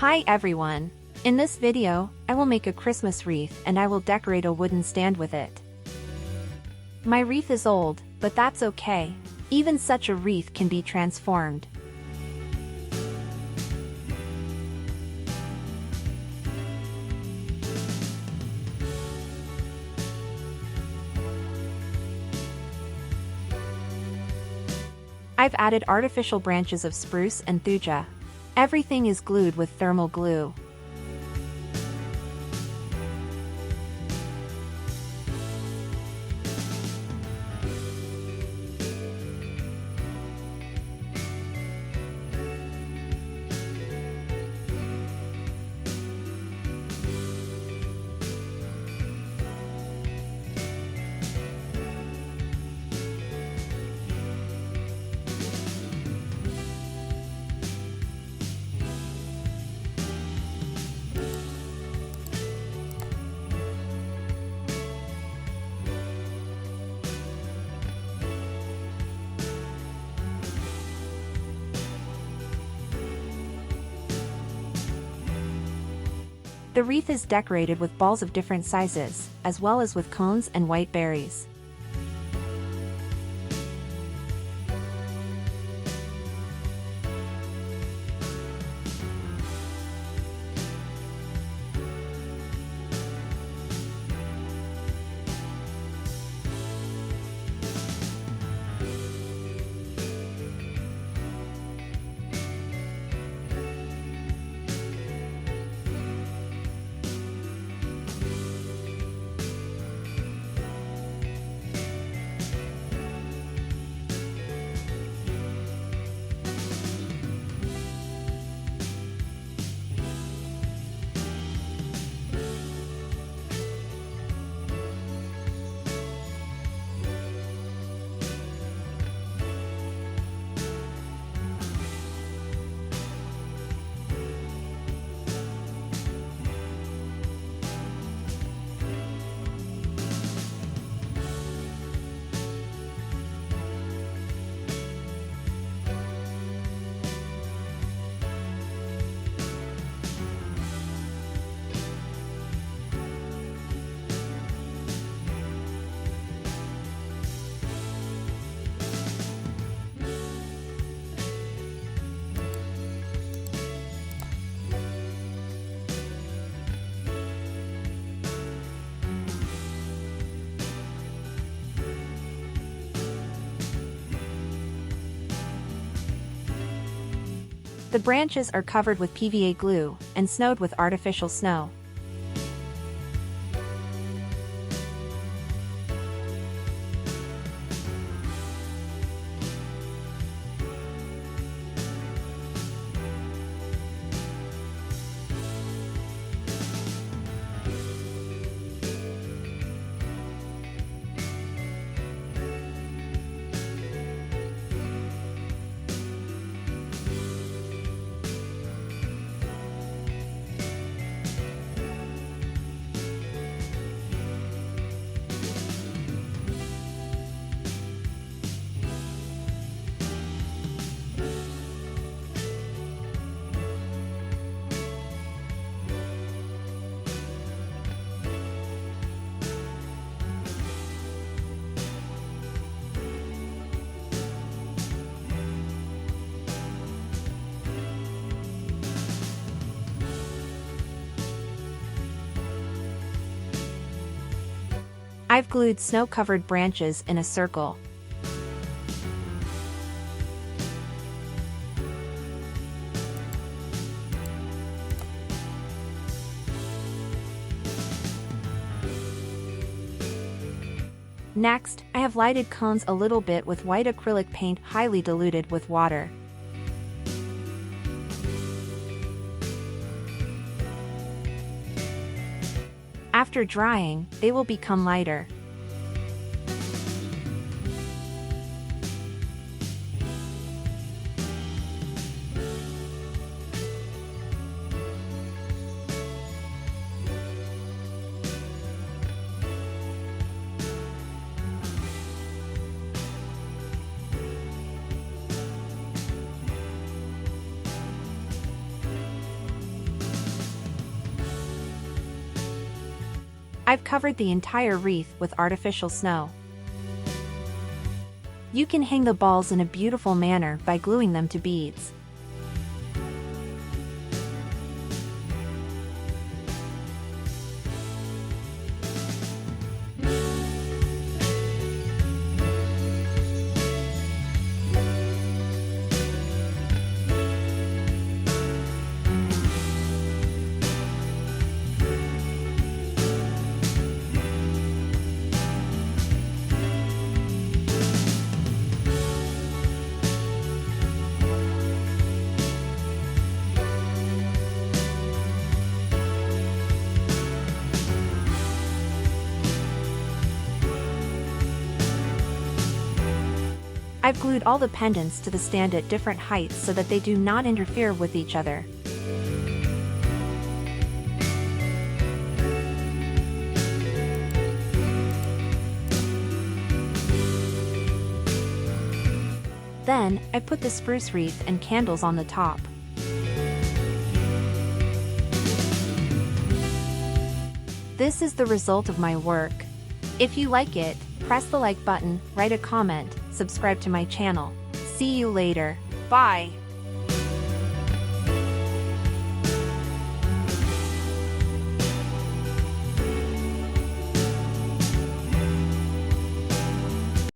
Hi everyone! In this video, I will make a Christmas wreath and I will decorate a wooden stand with it. My wreath is old, but that's okay. Even such a wreath can be transformed. I've added artificial branches of spruce and thuja. Everything is glued with thermal glue. The wreath is decorated with balls of different sizes, as well as with cones and white berries. The branches are covered with PVA glue and snowed with artificial snow. I've glued snow-covered branches in a circle. Next, I have lighted cones a little bit with white acrylic paint highly diluted with water. After drying, they will become lighter. I've covered the entire wreath with artificial snow. You can hang the balls in a beautiful manner by gluing them to beads. I've glued all the pendants to the stand at different heights so that they do not interfere with each other. Then, I put the spruce wreath and candles on the top. This is the result of my work. If you like it, press the like button, write a comment, subscribe to my channel. See you later. Bye.